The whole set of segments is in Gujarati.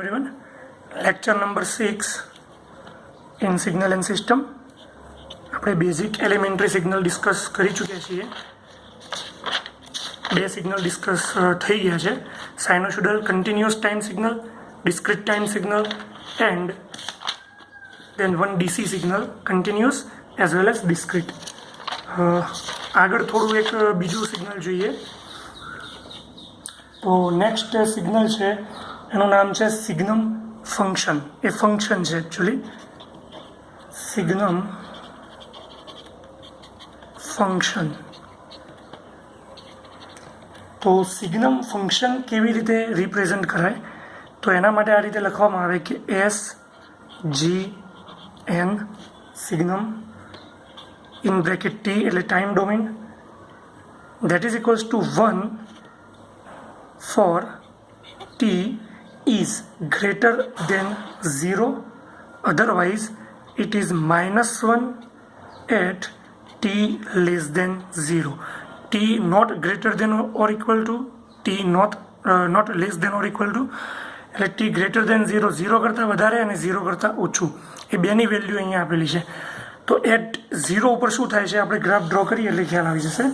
everyone. Lecture number 6 in signal and system. આપણે બેઝિક એલિમેન્ટરી સિગ્નલ ડિસ્કસ કરી ચૂક્યા છીએ. બે સિગ્નલ ડિસ્કસ થઈ ગયા છે, sinusoidal continuous time signal, discrete time signal and than one DC signal, continuous as well as discrete. આગળ થોડું એક બીજું સિગ્નલ જોઈએ. તો નેક્સ્ટ સિગ્નલ છે એનું નામ છે સિગ્નમ ફંક્શન. એ ફંક્શન છે એકચ્યુઅલી, સિગ્નમ ફંક્શન. તો સિગ્નમ ફંક્શન કેવી રીતે રિપ્રેઝન્ટ કરાય? તો એના માટે આ રીતે લખવામાં આવે કે S G N signum in bracket T એટલે time domain that is equals to 1 for t is greater than 0, otherwise it is -1 at t less than 0. T not greater than or equal to, t not less than or equal to એટલે t greater than 0, 0 કરતાં વધારે અને 0 કરતાં ઓછું, એ બેની વેલ્યુ અહીંયા આપેલી છે. તો એટ 0 ઉપર શું થાય છે આપણે ગ્રાફ ડ્રો કરીએ એટલે ખ્યાલ આવી જશે.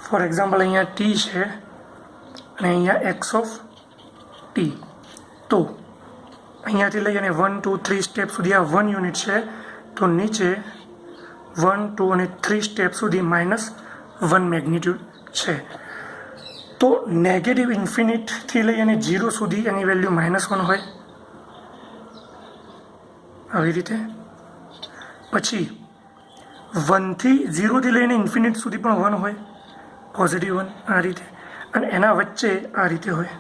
ફોર એક્ઝામ્પલ અહીંયા ટી છે અને અહીંયા એક્સ ઓફ ટી. તો અહીંયાથી લઈ અને 1 2 3 સ્ટેપ સુધી આ 1 યુનિટ છે, તો નીચે 1 2 અને 3 સ્ટેપ સુધી -1 મેગ્નિટ્યુડ છે. તો નેગેટિવ ઇન્ફિનિટથી લઈ અને 0 સુધી એની વેલ્યુ -1 હોય આવી રીતે. પછી 1થી 0થી લઈને ઇન્ફિનિટ સુધી પણ 1 હોય, પોઝિટિવ 1 આ રીતે, અને એના વચ્ચે આ રીતે હોય.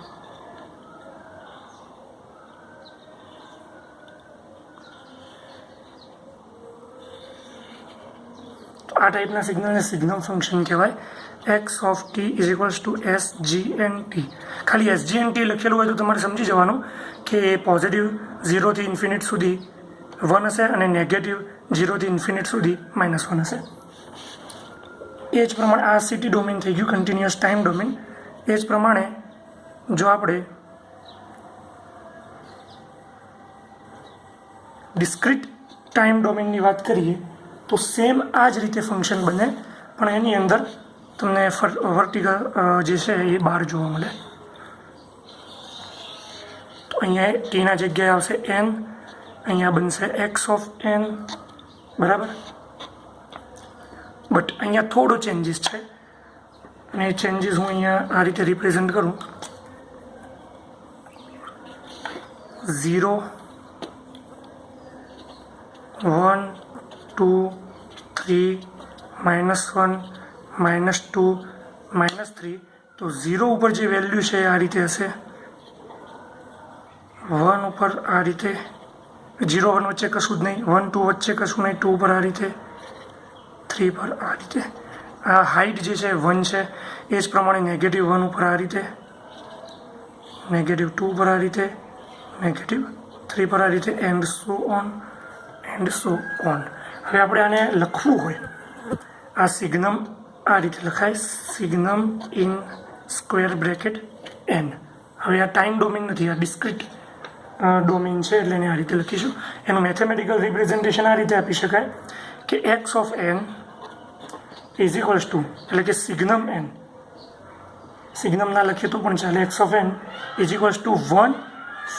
તો આ ટાઈપના સિગ્નલને સિગ્નમ ફંક્શન કહેવાય. X of t is equals to s G n t. ખાલી એસ જી એન ટી લખેલું હોય તો તમારે સમજી જવાનું કે પોઝિટિવ 0થી ઇન્ફિનિટ સુધી 1 હશે અને નેગેટિવ 0થી ઇન્ફિનિટ સુધી -1 હશે. એ જ પ્રમાણે આ સિટી ડોમેન થઈ ગયું, કન્ટિન્યુઅસ ટાઈમ ડોમેન. એ જ પ્રમાણે જો આપણે ડિસ્ક્રીટ ટાઈમ ડોમેનની વાત કરીએ તો સેમ આ જ રીતે ફંક્શન બને, પણ એની અંદર તમને વર્ટિકલ જે છે એ બહાર જોવા મળે. તો અહીંયા ટીના જગ્યાએ આવશે એન, અહીંયા બનશે એક્સ ઓફ એન, બરાબર. બટ અહીંયા થોડો ચેન્જીસ છે અને એ ચેન્જીસ હું અહીંયા આ રીતે રિપ્રેઝન્ટ કરું. 0 1 2 3 -1 -2 -3. તો 0 ઉપર જે વેલ્યુ છે આ રીતે હશે, 1 ઉપર આ રીતે, 0 1 વચ્ચે કશું જ નહીં, 1 2 વચ્ચે કશું નહીં, 2 ઉપર આ રીતે, 3 પર આ રીતે. આ હાઇટ જે છે 1 છે, એ જ પ્રમાણે -1 ઉપર આ રીતે, -2 પર આ રીતે, -3 પર આ રીતે, એન્ડ સો ઓન. હવે આપણે આને લખવું હોય, આ સિગ્નમ આ રીતે લખાય, સિગ્નમ ઇન સ્ક્વેર બ્રેકેટ એન. હવે આ ટાઈમ ડોમેન નથી, આ ડિસ્ક્રીટ ડોમેન છે એટલે એને આ રીતે લખીશું. એનું મેથેમેટિકલ રિપ્રેઝન્ટેશન આ રીતે આપી શકાય કે x of n is equals to, એટલે કે સિગ્નમ એન, સિગ્નમ ના લખીએ તો પણ ચાલે, x of n is equals to 1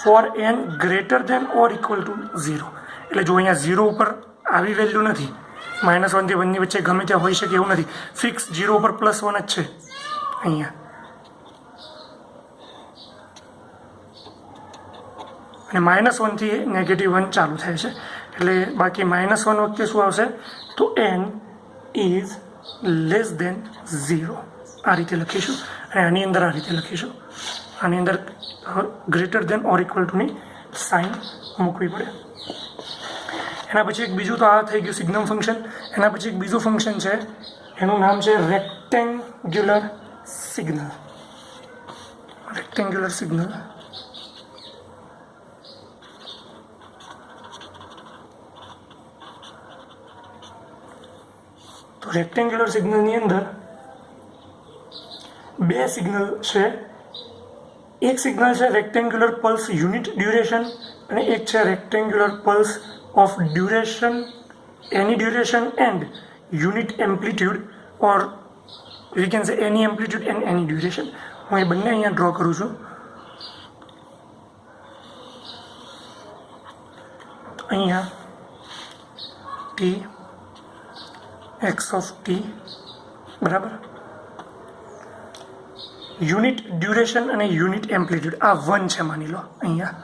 for n greater than or equal to 0. એટલે જો અહીંયા 0 ઉપર આવી વેલ્યુ નથી, -1 થી 1 ની વચ્ચે ગમે ત્યાં હોઈ શકે એવું નથી, ફિક્સ 0 ઉપર +1 જ છે અહીંયા. અને -1 થી -1 ચાલુ થાય છે, એટલે બાકી -1 વખતે શું આવશે તો n ઇઝ લેસ દેન 0 આ રીતે લખીશું. અને આની અંદર આ રીતે લખીશું, આની અંદર ગ્રેટર દેન ઓર ઇક્વલ ટુની સાઇન મૂકવી પડે. એના પછી એક બીજું, તો આ થઈ ગયું સિગ્નમ ફંક્શન. એના પછી એક બીજું ફંક્શન છે, એનું નામ છે રેક્ટેન્ગ્યુલર સિગ્નલ. રેક્ટેન્ગ્યુલર સિગ્નલ તો રેક્ટેન્ગ્યુલર સિગ્નલની અંદર બે સિગ્નલ છે, એક સિગ્નલ છે રેક્ટેન્ગ્યુલર પલ્સ યુનિટ ડ્યુરેશન અને એક છે rectangular pulse of duration any duration and unit amplitude or we can say any amplitude and any duration. હું એ બંને અહીંયા ડ્રો કરું છું. અહીંયા ટી એક્સ ઓફ ટી બરાબર, યુનિટ ડ્યુરેશન અને યુનિટ એમ્પ્લિટ્યુડ આ 1 છે માની લો અહીંયા,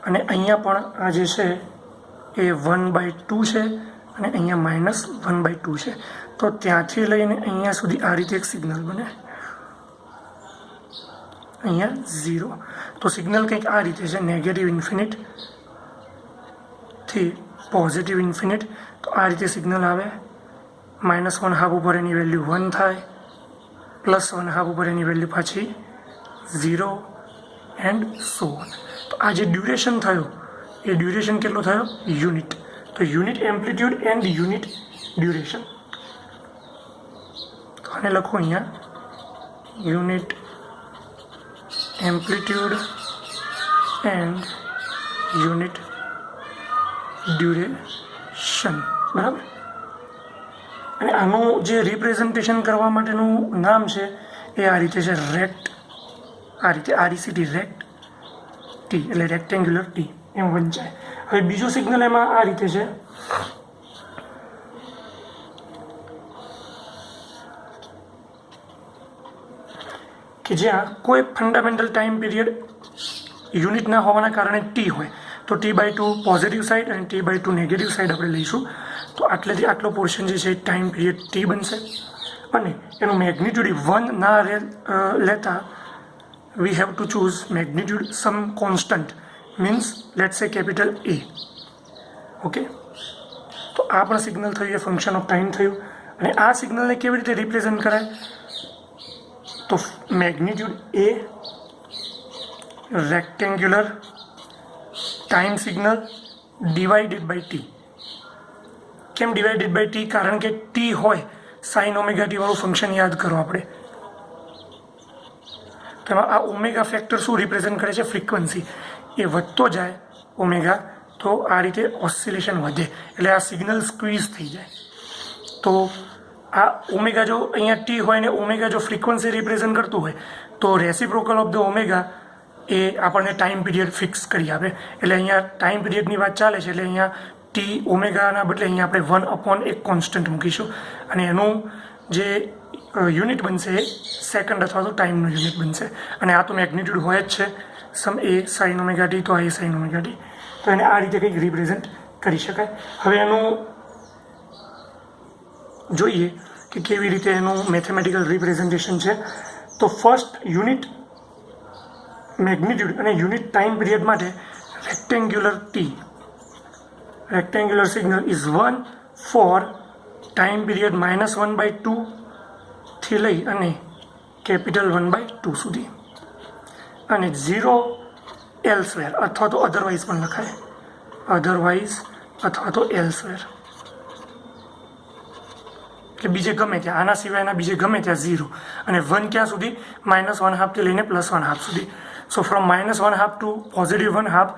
અને અહીંયા પણ આ જે છે એ 1/2 છે અને અહીંયા -1/2 છે. તો ત્યાંથી લઈને અહીંયા સુધી આ રીતે એક સિગ્નલ બને, અહીંયા 0. તો સિગ્નલ કંઈક આ રીતે છે, નેગેટિવ ઇન્ફિનિટ થી પોઝિટિવ ઇન્ફિનિટ. તો આ રીતે સિગ્નલ આવે, -1/2 ઉપર એની વેલ્યુ 1 થાય, +1/2 ઉપર એની વેલ્યુ પાછી 0 એન્ડ સો ઓન. તો આ જે ડ્યુરેશન થયું એ ડ્યુરેશન કેટલો થયો? યુનિટ. તો unit amplitude and unit duration. તો આને લખો અહીંયા unit amplitude and unit duration બરાબર. અને આનું જે રિપ્રેઝન્ટેશન કરવા માટેનું નામ છે એ આ રીતે છે, રેક્ટ. આ રીતે RECT રેક્ટ ટી એટલે રેક્ટેન્ગ્યુલર ટી એમ વંચાય. હવે બીજું સિગ્નલ એમાં આ રીતે છે કે જ્યાં કોઈ ફંડામેન્ટલ ટાઈમ પીરિયડ યુનિટ ના હોવાના કારણે ટી હોય, તો T/2 પોઝિટિવ સાઈડ અને T/2 નેગેટિવ સાઈડ આપણે લઈશું. તો આટલેથી આટલો પોર્શન જે છે ટાઈમ પીરિયડ ટી બનશે, અને એનું મેગ્નિટ્યુડ 1 ના લેતા we have to choose magnitude some constant, means let's say capital A. Okay, તો આ પણ સિગ્નલ થયું, એ ફંક્શન ઓફ ટાઈમ થયું. અને આ સિગ્નલને કેવી રીતે રિપ્રેઝન્ટ કરાય? તો magnitude A rectangular time signal divided by t. કેમ ડિવાઇડેડ બાય ટી? કારણ કે ટી હોય sin ωt વાળું ફંક્શન યાદ કરો આપણે, તેમાં આ ઓમેગા ફેક્ટર શું રિપ્રેઝન્ટ કરે છે? ફ્રીક્વન્સી. એ વધતો જાય ઓમેગા, તો આ રીતે ઓસિલેશન વધે, એટલે આ સિગ્નલ સ્ક્વીઝ થઈ જાય. તો આ ઓમેગા જો અહીંયા ટી હોય ને ઓમેગા જો ફ્રીક્વન્સી રિપ્રેઝન્ટ કરતું હોય, તો રેસિપ્રોકલ ઓફ ધ ઓમેગા એ આપણને ટાઈમ પીરિયડ ફિક્સ કરી આપે. એટલે અહીંયા ટાઈમ પીરિયડની વાત ચાલે છે, એટલે અહીંયા ટી ઓમેગાના બદલે અહીંયા આપણે 1 એક કોન્સ્ટન્ટ મૂકીશું, અને એનું જે યુનિટ બનશે એ સેકન્ડ અથવા તો ટાઈમનું યુનિટ બનશે. અને આ તો મેગ્નિટ્યુડ હોય જ છે, સમ એ sin ωt, તો આ એ sin ωt. તો એને આ રીતે કંઈક રિપ્રેઝન્ટ કરી શકાય. હવે એનું જોઈએ કે કેવી રીતે એનું મેથેમેટિકલ રિપ્રેઝન્ટેશન છે. તો ફર્સ્ટ યુનિટ મેગ્નિટ્યુડ અને યુનિટ ટાઈમ પીરિયડ માટે rectangular t, rectangular signal is 1 for time period -1/2 થી લઈ અને કેપિટલ 1/2 સુધી, અને 0 એલ્સવેર અથવા તો અધરવાઇઝ પણ લખાય, અધરવાઇઝ અથવા તો એલ્સવેર, એટલે બીજે ગમે ત્યાં, આના સિવાયના બીજે ગમે ત્યાં 0. અને 1 ક્યાં સુધી? -1/2 થી લઈને +1/2 સુધી. So from -1/2 to positive 1/2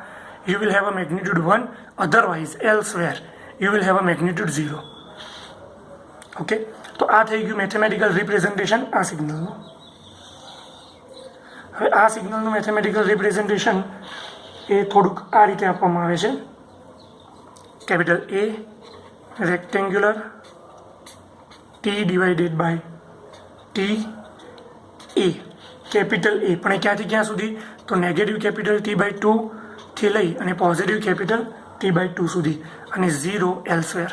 you will have a magnitude 1, otherwise elsewhere you will have a magnitude 0. Okay, તો આ થઈ ગયું મેથેમેટિકલ રિપ્રેઝન્ટેશન આ સિગ્નલનું. હવે આ સિગ્નલનું મેથેમેટિકલ રિપ્રેઝન્ટેશન એ થોડુંક આ રીતે આપવામાં આવે છે, capital A rectangular T divided by t એ, કેપિટલ A પણ ક્યાંથી ક્યાં સુધી? તો નેગેટિવ કેપિટલ T/2 થી લઈ અને પોઝિટિવ કેપિટલ T/2 સુધી, અને 0 એલ્સવેર,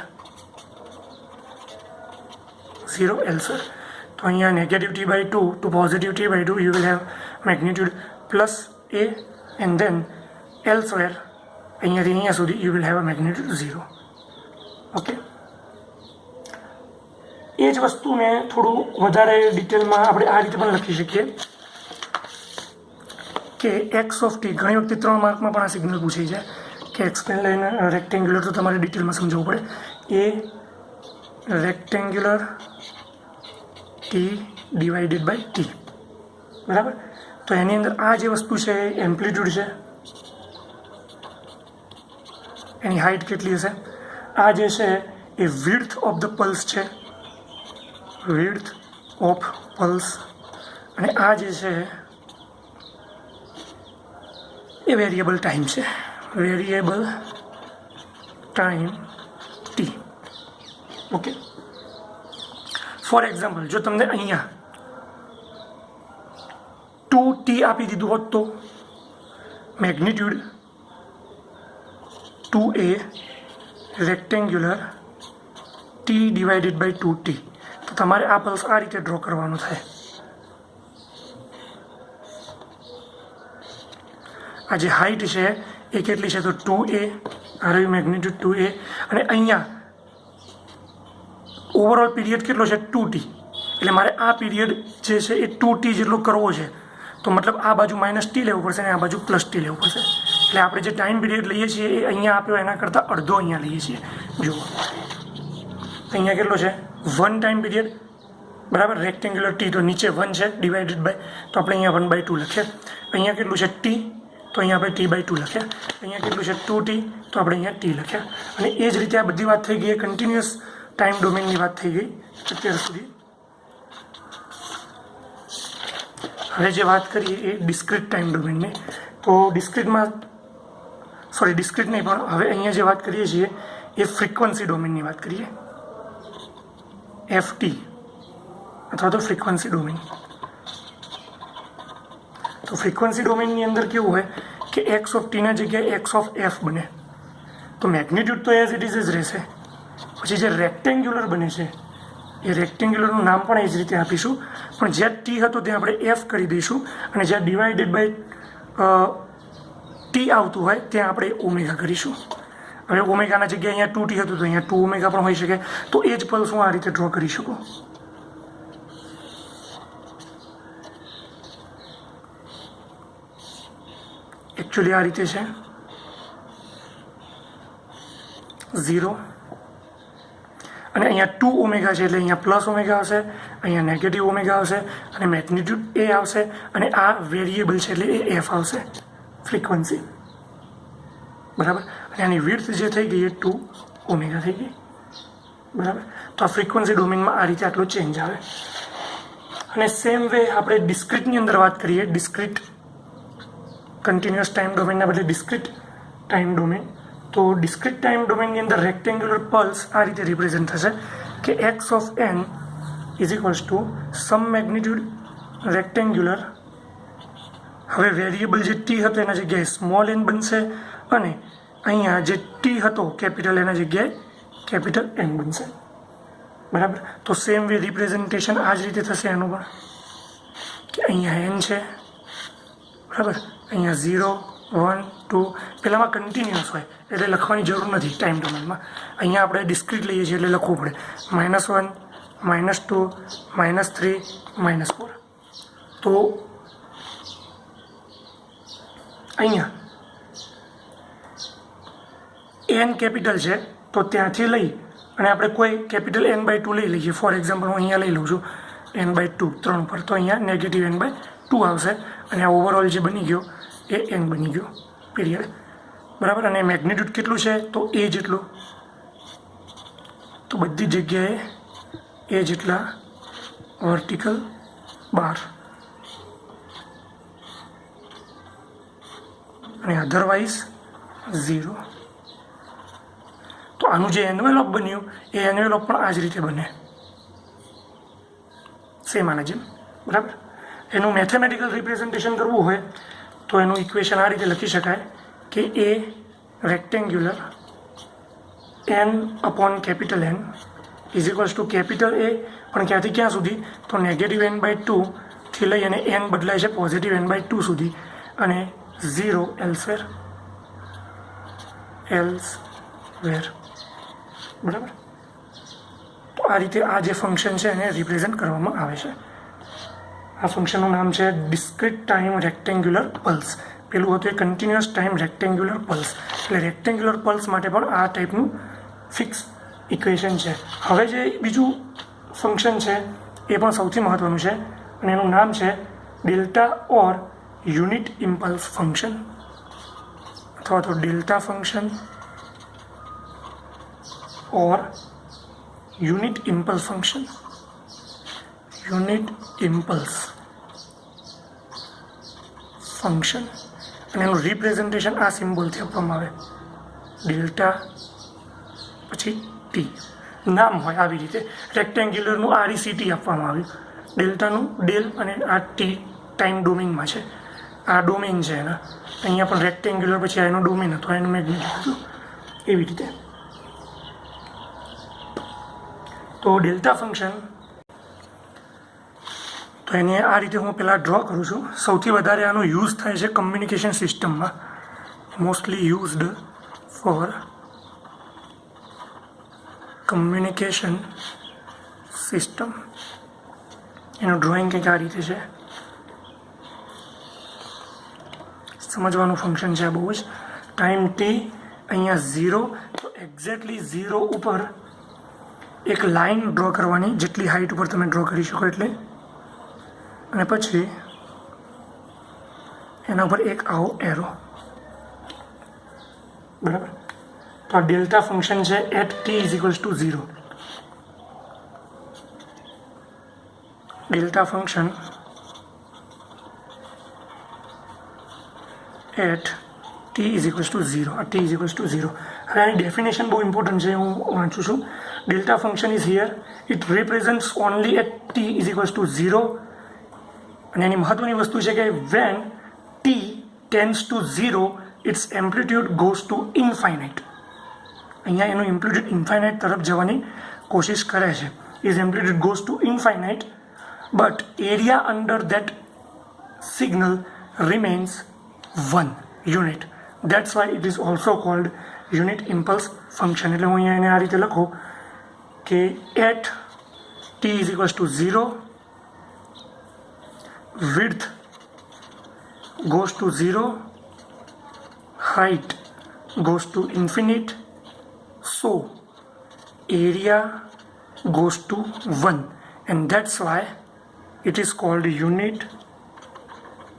0 એલ્સવેર. તો અહીંયા negative T/2 to positive T/2 you will have magnitude +A and then elsewhere અહીંયાથી અહીંયા સુધી you will have a magnitude 0. Okay, એ જ વસ્તુને થોડું વધારે ડિટેલમાં આપણે આ રીતે પણ લખી શકીએ કે એક્સ ઓફ ટી. ઘણી વખતે 3 માર્કમાં પણ આ સિગ્નલ પૂછાઈ જાય કે એક્સપ્લેન લઈને રેક્ટેન્ગ્યુલર તો તમારે ડિટેલમાં સમજવું પડે. એ rectangular T divided by T, બરાબર. તો એની અંદર આ જે વસ્તુ છે એ એમ્પ્લિટ્યૂડ છે, એની હાઇટ કેટલી હશે. આ જે છે એ વિડ્થ ઓફ ધ પલ્સ છે, વિડ્થ ઓફ પલ્સ. અને આ જે છે એ વેરિયેબલ ટાઈમ છે, variable time t. Okay. For example, જો તમને અહીંયા 2t આપી દીધું હોત તો magnitude 2a rectangular t divided by 2t, તો તમારે આ પલ્સ આ રીતે ડ્રો કરવાનો થાય. આ જે હાઇટ છે એ કેટલી છે તો 2a, આ રહ્યું મેગ્નિટ્યુડ 2a. અને અહીંયા ઓવરઓલ પીરિયડ કેટલો છે 2t, એટલે મારે આ પીરિયડ જે છે એ 2t જેટલો કરવો છે. તો મતલબ આ બાજુ -t લેવું પડશે અને આ બાજુ +t લેવું પડશે. એટલે આપણે જે ટાઈમ પીરિયડ લઈએ છીએ એ અહીંયા આપ્યો એના કરતાં અડધો અહીંયા લઈએ છીએ. જુઓ અહીંયા કેટલો છે 1 ટાઈમ પીરિયડ, બરાબર. રેક્ટેન્ગ્યુલર ટી તો નીચે 1 છે ડિવાઇડેડ બાય, તો આપણે અહીંયા 1/2 લખીએ. અહીંયા કેટલું છે t, તો અહીંયા આપણે t/2 લખ્યા. અહીંયા કેટલું છે 2t, તો આપણે અહીંયા t લખ્યા. અને એ જ રીતે આ બધી વાત થઈ ગઈ, કન્ટિન્યુઅસ ટાઈમ ડોમેનની વાત થઈ ગઈ અત્યાર સુધી. હવે જે વાત કરીએ એ ડિસ્ક્રીટ ટાઈમ ડોમેનની. તો ડિસ્ક્રીટ નહીં, પણ હવે અહીંયા જે વાત કરીએ છીએ એ ફ્રીક્વન્સી ડોમેનની વાત કરીએ, ft અથવા તો ફ્રીક્વન્સી ડોમેન. તો ફ્રીક્વન્સી ડોમેનની અંદર કેવું હોય કે x ઓફ ટીના જગ્યાએ x ઓફ f બને. તો મેગ્નિટ્યુડ તો એઝ ઇટ ઇઝ જ રહેશે. પછી જે રેક્ટેન્ગ્યુલર બને છે એ રેક્ટેન્ગ્યુલરનું નામ પણ એ જ રીતે આપીશું, પણ જ્યાં t હતો ત્યાં આપણે f કરી દઈશું, અને જ્યાં ડિવાઇડેડ બાય t આવતું હોય ત્યાં આપણે ઓમેગા કરીશું. હવે ઓમેગાના જગ્યાએ અહીંયા 2t હતું તો અહીંયા 2 ઓમેગા પણ હોઈ શકે. તો એ જ પલ્સ હું આ રીતે ડ્રો કરી શકું. એકચ્યુઅલી આ રીતે છે 0, અને અહીંયા 2 ઓમેગા છે એટલે અહીંયા પ્લસ ઓમેગા આવશે, અહીંયા નેગેટિવ ઓમેગા આવશે, અને મેગ્નિટ્યુડ એ આવશે, અને આ વેરિયેબલ છે એટલે એ એફ આવશે, ફ્રીક્વન્સી, બરાબર. અને આની વિડ્થ જે થઈ ગઈ એ 2 ઓમેગા થઈ ગઈ, બરાબર. તો આ ફ્રીક્વન્સી ડોમેનમાં આ રીતે આટલો ચેન્જ આવે. અને સેમ વે આપણે ડિસ્ક્રીટની અંદર વાત કરીએ, ડિસ્ક્રીટ કન્ટિન્યુઅસ ટાઈમ ડોમેનના બદલે ડિસ્ક્રીટ ટાઈમ ડોમેન. તો ડિસ્ક્રીટ ટાઈમ ડોમેનની અંદર રેક્ટેન્ગ્યુલર પલ્સ આ રીતે રિપ્રેઝન્ટ થશે કે x of n is equals to some magnitude rectangular. હવે વેરિયેબલ જે t હતો એના જગ્યાએ સ્મોલ n બનશે, અને અહીંયા જે t હતો કેપિટલ એના જગ્યાએ કેપિટલ n બનશે, બરાબર. તો સેમ વે રિપ્રેઝન્ટેશન આ જ રીતે થશે એનું પણ, કે અહીંયા n છે, બરાબર. અહીંયા 0, 1, 2 પહેલાંમાં કન્ટિન્યુઅસ હોય એટલે લખવાની જરૂર નથી ટાઈમ ડોમેનમાં. અહીંયા આપણે ડિસ્ક્રીટ લઈએ છીએ એટલે લખવું પડે -1, -2, -3, -4. તો અહીંયા n કેપિટલ છે તો ત્યાંથી લઈ અને આપણે કોઈ કેપિટલ n/2 લઈ લઈએ. ફોર એક્ઝામ્પલ હું અહીંયા લઈ લઉં છું n/2 3 પર, તો અહીંયા નેગેટિવ n/2 આવશે, અને આ ઓવરઓલ જે બની ગયો એ n બની ગયો પીરિયડ, બરાબર. અને મેગ્નિટ્યુડ કેટલું છે તો a જેટલું, તો બધી જગ્યાએ a જેટલા વર્ટિકલ બાર, અને અધરવાઇઝ 0. તો આનું જે એન્વેલોપ બન્યું એ એન્વેલોપ પણ આ જ રીતે બને, સેમ આના જેમ, બરાબર. એનું મેથેમેટિકલ રિપ્રેઝન્ટેશન કરવું હોય તો એનું ઇક્વેશન આ રીતે લખી શકાય કે a rectangular n upon capital N is equals two capital A, પણ ક્યાંથી ક્યાં સુધી તો નેગેટિવ n/2 થી લઈ અને n બદલાય છે પોઝિટિવ n/2 સુધી, અને 0 એલ્સવેર, બરાબર. તો આ રીતે આ જે ફંક્શન છે એને રિપ્રેઝન્ટ કરવામાં આવે છે. આ ફંક્શનનું નામ છે ડિસ્ક્રીટ ટાઈમ રેક્ટેન્ગ્યુલર પલ્સ. પેલું હતું એ કન્ટિન્યુઅસ ટાઈમ રેક્ટેન્ગ્યુલર પલ્સ. એટલે રેક્ટેન્ગ્યુલર પલ્સ માટે પણ આ ટાઈપનું ફિક્સ ઇક્વેશન છે. હવે જે બીજું ફંક્શન છે એ પણ સૌથી મહત્ત્વનું છે અને એનું નામ છે delta or unit impulse function અથવા તો delta function or unit impulse function. Unit impulse function અને એનું રિપ્રેઝન્ટેશન આ સિમ્બોલથી આપવામાં આવે, ડેલ્ટા પછી ટી. નામ હોય આવી રીતે રેક્ટેન્ગ્યુલરનું RECT આપવામાં આવ્યું, ડેલ્ટાનું ડેલ અને આ ટી ટાઈમ ડોમેનમાં છે, આ ડોમેન છે એના. અહીંયા પણ રેક્ટેન્ગ્યુલર પછી એનો ડોમેન હતો, એનું મેં કીધું એવી રીતે. તો ડેલ્ટા ફંક્શન તો એને આ રીતે હું પહેલાં ડ્રો કરું છું. સૌથી વધારે આનો યુઝ થાય છે કમ્યુનિકેશન સિસ્ટમમાં, mostly used four communication system. એનું ડ્રોઈંગ કંઈક આ રીતે છે, સમજવાનું ફંક્શન છે આ બહુ જ. ટાઈમ ટી અહીંયા 0, તો એક્ઝેક્ટલી 0 ઉપર એક લાઈન ડ્રો કરવાની, જેટલી હાઈટ ઉપર તમે ડ્રો કરી શકો એટલે, અને પછી એના ઉપર એક આવો એરો. બરાબર. તો આ ડેલ્ટા ફંક્શન છે at T is equals to 0. Delta function at T is equals to 0. આ ટી ઇઝ ઇક્વલ્સ ટુ 0. હવે આની ડેફિનેશન બહુ ઇમ્પોર્ટન્ટ છે, હું વાંચું છું. Delta function is here, it represents only at T is equals to 0. અને એની મહત્વની વસ્તુ છે કે when T tends to 0 it's amplitude goes to infinite. અહીંયા એનું એમ્પ્લિટ્યુડ ઇન્ફાઇનાઇટ તરફ જવાની કોશિશ કરે છે. Is amplitude goes to infinite but area under that signal remains 1 unit. That's why it is also called unit impulse function. એટલે હું અહીંયા એને આ રીતે લખું કે at T is equals to 0, width goes to 0, height goes to infinite, so area goes to 1, and that's why it is called unit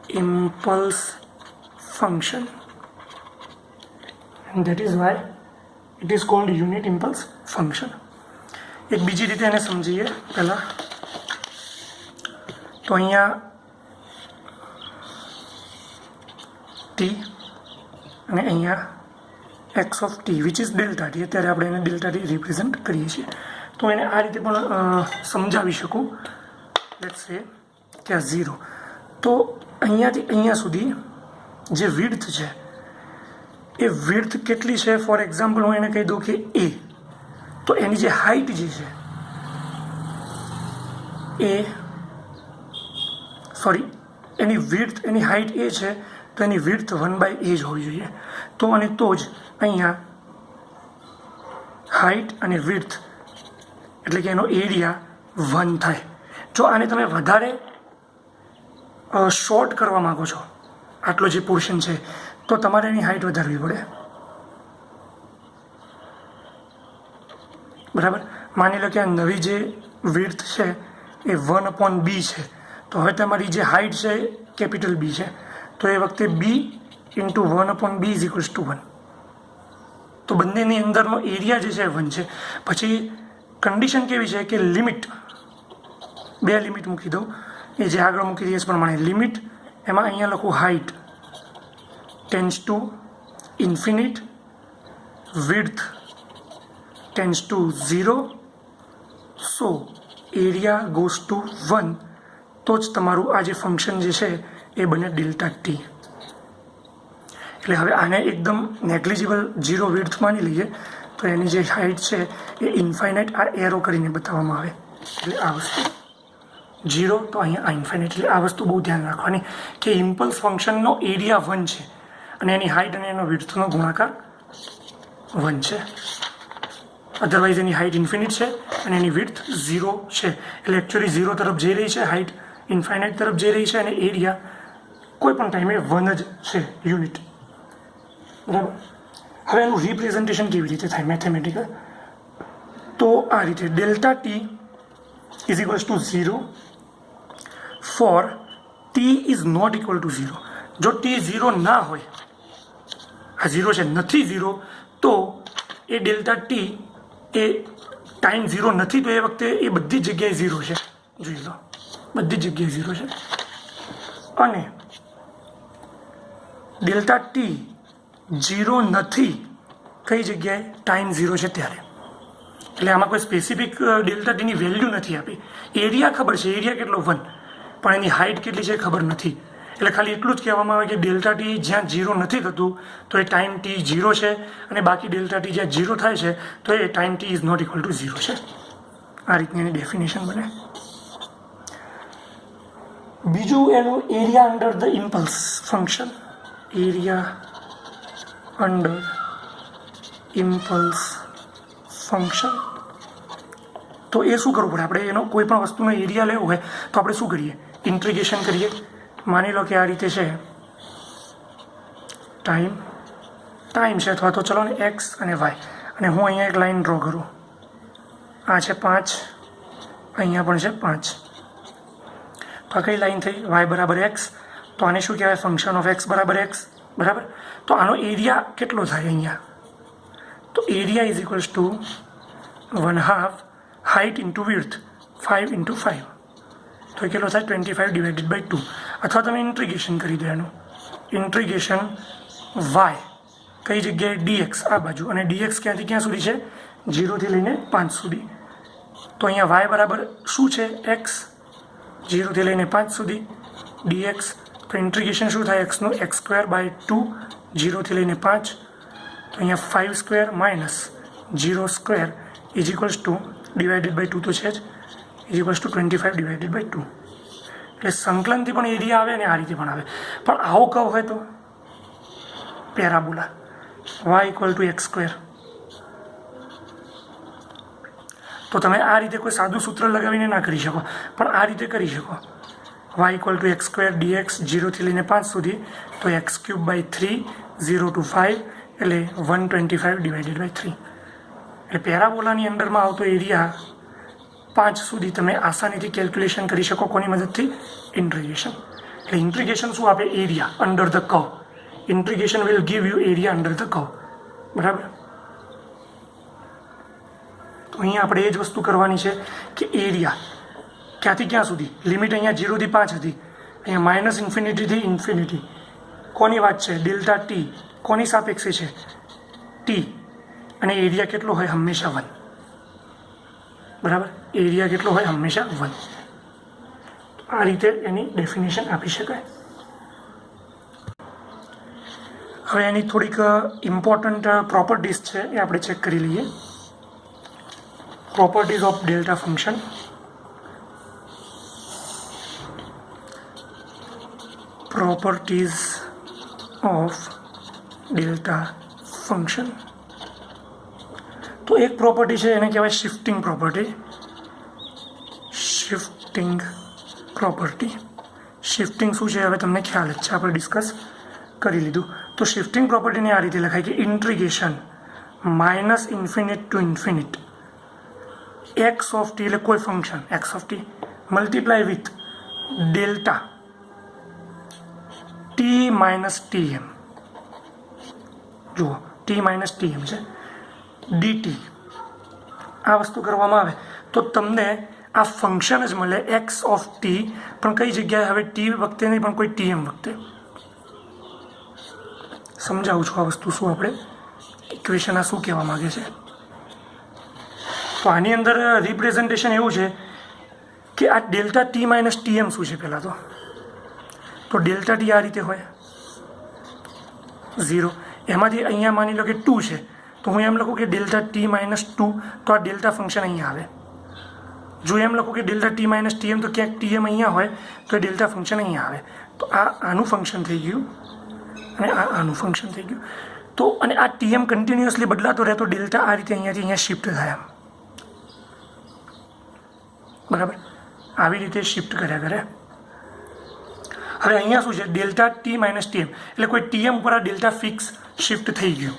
impulse function, and that is why it is called unit impulse function. એક બીજી રીતે એને સમજીએ પહેલાં. તો અહીંયા ટી અને અહીંયા x of T which is delta T. અત્યારે આપણે એને ડેલ્ટા ટી રિપ્રેઝન્ટ કરીએ છીએ. તો એને આ રીતે પણ સમજાવી શકું. લેટ્સ સે કે આ 0. તો અહીંયાથી અહીંયા સુધી જે વિડ્થ છે એ વિડ્થ કેટલી છે? ફોર એક્ઝામ્પલ હું એને કહી દઉં કે એ, તો એની જે હાઇટ જે છે એની વિડ્થ, એની હાઇટ એ છે, તો એની વિડ્થ 1/a જ હોવી જોઈએ. તો અને તો જ અહીંયા હાઇટ અને વિડ્થ એટલે કે એનો એરિયા 1 થાય. જો આને તમે વધારે શોર્ટ કરવા માગો છો, આટલો જે પોર્શન છે, તો તમારે એની હાઇટ વધારવી પડે. બરાબર. માની લો કે આ નવી જે વિડ્થ છે એ 1/b છે, તો હવે તમારી જે હાઇટ છે કેપિટલ B છે, તો એ વખતે b into 1/b is equals to 1. તો બંનેની અંદરનો એરિયા જે છે 1 છે. પછી કન્ડિશન કેવી છે કે લિમિટ, 2 લિમિટ મૂકી દઉં, એ જે આગળ મૂકી દઈએ પ્રમાણે. લિમિટ એમાં અહીંયા લખું height tends to infinite, width tends to 0, so area goes to 1. તો જ તમારું આ જે ફંક્શન જે છે એ બને ડેલ્ટા ટી. એટલે હવે આને એકદમ નેગ્લિજિબલ 0 વિડ્થ માની લઈએ, તો એની જે હાઇટ છે એ ઇન્ફાઇનાઇટ આ એરો કરીને બતાવવામાં આવે. એટલે આ વસ્તુ 0, તો અહીંયા આ ઇન્ફાઇનાઇટ. એટલે આ વસ્તુ બહુ ધ્યાન રાખવાની કે ઇમ્પલ્સ ફંક્શનનો એરિયા 1 છે અને એની હાઇટ અને એનો વિડ્થનો ગુણાકાર 1 છે. અધરવાઇઝ એની હાઇટ ઇન્ફિનિટ છે અને એની વિડ્થ 0 છે. એટલે એકચ્યુઅલી 0 તરફ જઈ રહી છે, હાઇટ ઇન્ફાઇનાઇટ તરફ જઈ રહી છે, અને એરિયા કોઈ પણ ટાઈમે 1 જ છે, યુનિટ. બરાબર. હવે એનું રિપ્રેઝન્ટેશન કેવી રીતે થાય મેથેમેટિકલ? તો આ રીતે delta t is equals to 0 for t is not equal to 0. જો ટી 0 ના હોય, આ 0 છે, નથી 0, તો એ ડેલ્ટા ટી એ ટાઈમ 0 નથી, તો એ વખતે એ બધી જગ્યાએ 0 છે. જોઈ લો, બધી જગ્યાએ 0 છે. અને ડેલ્ટા ટી 0 નથી કઈ જગ્યાએ? ટાઈમ 0 છે ત્યારે. એટલે આમાં કોઈ સ્પેસિફિક ડેલ્ટા ટીની વેલ્યુ નથી આપી. એરિયા ખબર છે, એરિયા કેટલો 1, પણ એની હાઇટ કેટલી છે ખબર નથી. એટલે ખાલી એટલું જ કહેવામાં આવે કે ડેલ્ટા ટી જ્યાં 0 નથી થતું તો એ ટાઈમ ટી 0 છે, અને બાકી ડેલ્ટા ટી જ્યાં 0 થાય છે તો એ time T is not equal to 0 છે. આ રીતની એની ડેફિનેશન બને. બીજું એનું area under the impulse function. Area under impulse function. તો એ શું કરવું પડે? આપણે એનો કોઈ પણ વસ્તુનો એરિયા લેવો હોય તો આપણે શું કરીએ? ઇન્ટિગ્રેશન કરીએ. માની લો કે આ રીતે છે, ટાઈમ છે, અથવા તો ચલો ને એક્સ અને વાય, અને હું અહીંયા એક લાઈન ડ્રો કરું. આ છે 5, અહીંયા પણ છે 5. તો આ કઈ લાઈન થઈ? વાય બરાબર એક્સ. તો આને શું કહેવાય? ફંક્શન ઓફ એક્સ બરાબર એક્સ. બરાબર. તો આનો એરિયા કેટલો થાય અહીંયા? તો area is equals two 1/2 height into width, 5 into 5. તો એ કેટલો થાય? 25 ડિવાઇડેડ બાય 2. અથવા તમે ઇન્ટિગ્રેશન કરી દો એનું. ઇન્ટિગ્રેશન વાય કઈ જગ્યાએ? ડીએક્સ આ બાજુ. અને ડીએક્સ ક્યાંથી ક્યાં સુધી છે? 0 થી લઈને 5 સુધી. તો અહીંયા વાય બરાબર શું છે? એક્સ. 0 થી લઈને 5 સુધી ડીએક્સ. તો ઇન્ટિગ્રેશન શું થાય? એક્સનું x² બાય 2, 0 થી લઈને 5. તો અહીંયા 5² minus 0² is equals to divided by 2 તો છે જ, is equals to 25 divided by 2. એટલે સંકલનથી પણ એરિયા આવે અને આ રીતે પણ આવે. પણ આવો કર્વ હોય તો parabola y equal to x². તો તમે આ રીતે કોઈ સાદું સૂત્ર લગાવીને ના કરી શકો, પણ આ રીતે કરી શકો. y equal to x² dx 0 થી લઈને 5 સુધી, તો x³ બાય 3, 0 to 5, એટલે 125 ડિવાઇડેડ બાય 3. એટલે પેરાબોલાની અંદરમાં આવતો એરિયા 5 સુધી તમે આસાનીથી કેલ્ક્યુલેશન કરી શકો. કોની મદદથી? ઇન્ટિગ્રેશન. એટલે ઇન્ટિગ્રેશન શું આપે? Area under the curve. Integration will give you area under the curve. બરાબર. તો અહીંયા આપણે એ જ વસ્તુ કરવાની છે કે એરિયા ક્યાંથી ક્યાં સુધી? લિમિટ અહીંયા 0 થી 5 હતી, અહીંયા માઇનસ ઇન્ફિનિટીથી ઇન્ફિનિટી. કોની વાત છે? Delta T. કોની સાપેક્ષે છે? ટી. અને એરિયા કેટલો હોય? હંમેશા 1. બરાબર. એરિયા કેટલો હોય? હંમેશા 1. આ રીતે એની ડેફિનેશન આપી શકાય. હવે એની થોડીક ઇમ્પોર્ટન્ટ પ્રોપર્ટીઝ છે એ આપણે ચેક કરી લઈએ. Properties of delta function. Properties of delta function. તો એક પ્રોપર્ટી છે એને કહેવાય shifting property. Shifting property. Shifting શું છે હવે તમને ખ્યાલ જ છે, આપણે ડિસ્કસ કરી લીધું. તો શિફ્ટિંગ પ્રોપર્ટીને આ રીતે લખાય કે integration minus infinite to infinite x of t, એટલે કોઈ function x of t multiply with delta t minus tm. જુઓ, ટી માઇનસ ટીએમ છે ડીટી. આ વસ્તુ કરવામાં આવે તો તમને આ ફંક્શન જ મળે એક્સ ઓફ ટી, પણ કઈ જગ્યાએ? હવે ટી વખતે નહીં, પણ કોઈ ટીએમ વખતે. સમજાવું છું આ વસ્તુ શું આપણે ઇક્વેશન આ શું કહેવા માગે છે. તો આની અંદર રિપ્રેઝન્ટેશન એવું છે કે આ ડેલ્ટા ટી માઇનસ ટીએમ શું છે? પહેલાં તો ડેલ્ટા ટી આ રીતે હોય 0. એમાંથી અહીંયા માની લો કે 2 છે, તો હું એમ લખું કે ડેલ્ટા ટી માઇનસ 2, તો આ ડેલ્ટા ફંક્શન અહીંયા આવે. જો એમ લખું કે ડેલ્ટા ટી માઇનસ ટીએમ, તો ક્યાંક ટીએમ અહીંયા હોય તો એ ડેલ્ટા ફંક્શન અહીંયા આવે. તો આ આનું ફંક્શન થઈ ગયું અને આ આનું ફંક્શન થઈ ગયું. તો અને આ ટીએમ કન્ટિન્યુઅસલી બદલાતો રહે તો ડેલ્ટા આ રીતે અહીંયાથી અહીંયા શિફ્ટ થાય એમ. બરાબર. આવી રીતે શિફ્ટ કર્યા કરે. હવે અહીંયા શું છે? ડેલ્ટા ટી માઇનસ ટીએમ, એટલે કોઈ ટીએમ ઉપર આ ડેલ્ટા ફિક્સ શિફ્ટ થઈ ગયું.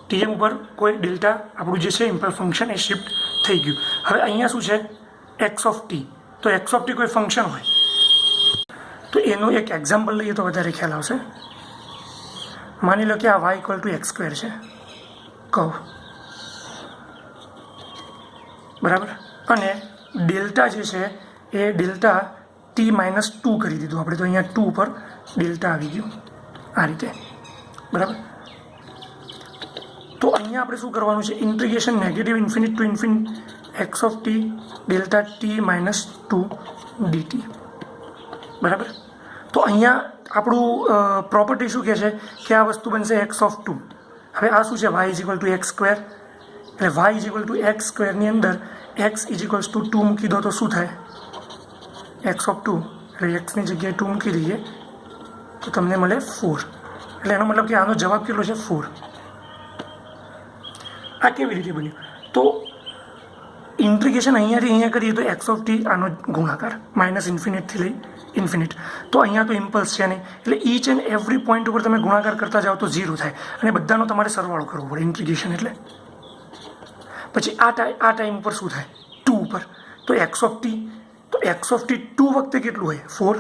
ટીએમ ઉપર કોઈ ડેલ્ટા આપણું જે છે ઇમ્પલ્સ ફંક્શન એ શિફ્ટ થઈ ગયું. હવે અહીંયા શું છે? એક્સ ઓફ ટી, તો એક્સ ઓફ ટી કોઈ ફંક્શન હોય તો એનું એક એક્ઝામ્પલ લઈએ તો વધારે ખ્યાલ આવશે. માની લો કે આ y equal to x square છે કહો, બરાબર, અને ડેલ્ટા જે છે એ ડેલ્ટા ટી -2 કરી દીધું આપણે, તો અહીંયા 2 પર ડેલ્ટા આવી ગયું આ રીતે, બરાબર. તો અહીંયા આપણે શું કરવાનું છે, integration negative infinite to infinite x of T delta t -2 dt, બરાબર. તો અહીંયા આપણું પ્રોપર્ટી શું કહે છે કે આ વસ્તુ બનશે એક્સ ઓફ 2. હવે આ શું છે, Y is equal to x square, એટલે Y is equal to X સ્ક્વેરની અંદર એક્સ ઇઝ ઇક્વલ્સ ટુ 2 મૂકી દો તો શું થાય, એક્સ ઓફ 2, એટલે એક્સની જગ્યાએ 2 મૂકી દઈએ તો તમને મળે 4. એટલે એનો મતલબ કે આનો જવાબ કેટલો છે, 4. આ કેવી રીતે બન્યું, તો ઇન્ટિગ્રેશન અહીંયાથી અહીંયા કરીએ તો એક્સ ઓફ ટી આનો ગુણાકાર -ઇન્ફિનિટથી લઈ ઇન્ફિનિટ, તો અહીંયા તો ઇમ્પલ્સ છે નહીં, એટલે ઈચ એન્ડ એવરી પોઈન્ટ ઉપર તમે ગુણાકાર કરતા જાઓ તો 0 થાય, અને બધાનો તમારે સરવાળો કરવો પડે ઇન્ટિગ્રેશન. એટલે પછી આ ટાઈમ ઉપર શું થાય, 2 ઉપર, તો એક્સ ઓફ ટી, તો એક્સ ઓફ ટી 2 વખતે કેટલું હોય, 4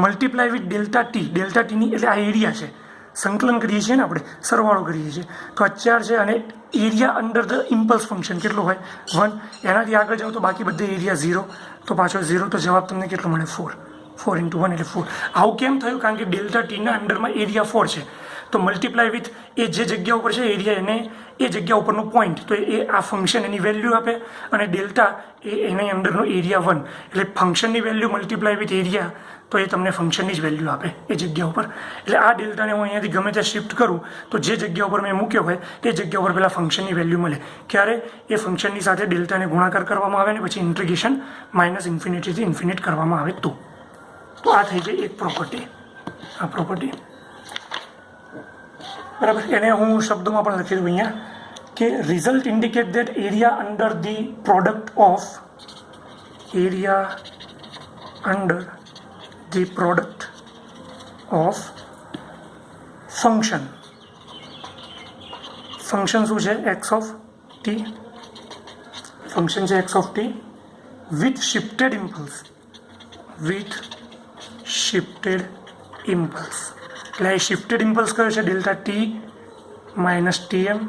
મલ્ટીપ્લાય વિથ ડેલ્ટા ટીની, એટલે આ એરિયા છે, સંકલન કરીએ છીએ ને આપણે, સરવાળો કરીએ છીએ, તો 4 છે, અને area under the impulse function કેટલું હોય, 1. એનાથી આગળ જાઓ તો બાકી બધે એરિયા 0, તો પાછો 0, તો જવાબ તમને કેટલો મળે, 4. 4 × 1 એટલે 4. આવું કેમ થયું, કારણ કે ડેલ્ટા ટીના અંડરમાં એરિયા 4 છે, તો મલ્ટીપ્લાય વિથ એ જે જગ્યા ઉપર છે એરિયા, એને એ જગ્યા ઉપરનો પોઈન્ટ, તો એ આ ફંક્શન એની વેલ્યુ આપે, અને ડેલ્ટા એની અંડરનો એરિયા 1, એટલે ફંક્શનની વેલ્યુ મલ્ટીપ્લાય વિથ એરિયા, તો એ તમને ફંક્શનની જ વેલ્યુ આપે એ જગ્યા ઉપર. એટલે આ ડેલ્ટાને હું અહીંયાથી ગમે ત્યાં શિફ્ટ કરું તો જે જગ્યા ઉપર મેં મૂક્યો હોય એ જગ્યા ઉપર પહેલાં ફંક્શનની વેલ્યુ મળે, ક્યારે, એ ફંક્શનની સાથે ડેલ્ટાને ગુણાકાર કરવામાં આવે ને પછી ઇન્ટિગ્રેશન -ઇન્ફિનિટીથી ઇન્ફિનિટ કરવામાં આવે તો આ થઈ જાય એક પ્રોપર્ટી, આ પ્રોપર્ટી, બરાબર. એને હું શબ્દોમાં પણ લખી દઉં અહીંયા કે result indicate that area under the product of area under the product of function શું છે, એક્સ ઓફ ટી, ફંક્શન છે x of T with shifted impulse, એટલે એ શિફ્ટેડ ઇમ્પલ્સ કયો છે, delta T -Tm,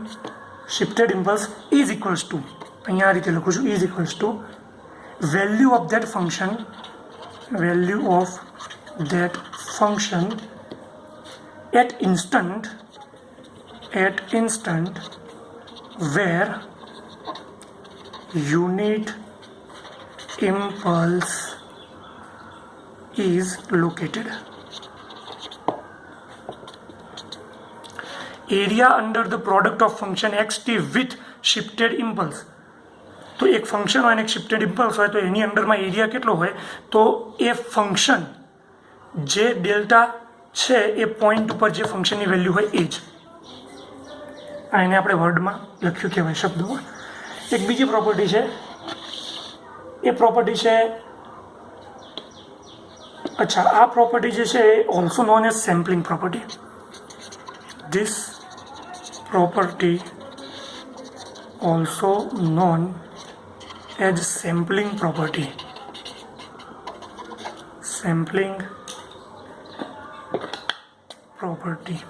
shifted impulse is equals two, અહીંયા આ રીતે લખું છું, is equals two value of that function at instant where unit impulse is located. Area under the product of function xt with shifted impulse, તો એક ફંક્શન હોય અને એક શિફ્ટેડ ઇમ્પલ્સ હોય તો એની અંડરમાં એરિયા કેટલો હોય, તો એ ફંક્શન જે ડેલ્ટા છે એ પોઈન્ટ ઉપર જે ફંક્શનની વેલ્યુ હોય એ જ, આ એને આપણે વર્ડમાં લખ્યું કહેવાય શબ્દોમાં. એક બીજી પ્રોપર્ટી છે, એ પ્રોપર્ટી છે, અચ્છા, આ પ્રોપર્ટી જે છે એ also known as sampling property. This property also known as sampling property, sampling property.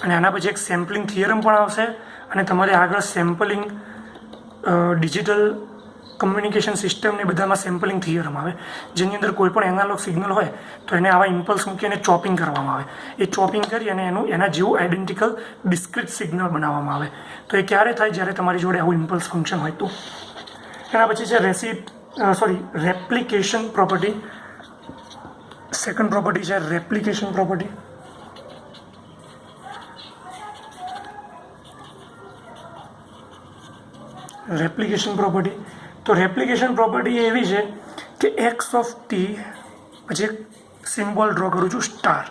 અને આના પછી એક સેમ્પલિંગ થિયરમ પણ આવશે, અને તમારે આગળ સેમ્પલિંગ ડિજિટલ કમ્યુનિકેશન સિસ્ટમ ને બધામાં સેમ્પલિંગ થિયરમ આવે, જેની અંદર કોઈ પણ એનાલોગ સિગ્નલ હોય તો એને આવા ઇમ્પલ્સ મૂકી અને ચોપિંગ કરવામાં આવે, એ ચોપિંગ કરી અને એના જેવું આઈડેન્ટિકલ ડિસ્ક્રીટ સિગ્નલ બનાવવામાં આવે. તો એ ક્યારે થાય, જ્યારે તમારી જોડે આવું ઇમ્પલ્સ ફંક્શન હોય તો. એના પછી છે રેપ્લિકેશન પ્રોપર્ટી. સેકન્ડ પ્રોપર્ટી છે રેપ્લિકેશન પ્રોપર્ટી. તો રેપ્લિકેશન પ્રોપર્ટી એવી છે કે એક્સ ઓફ ટી, પછી એક સિમ્બોલ ડ્રો કરું છું star,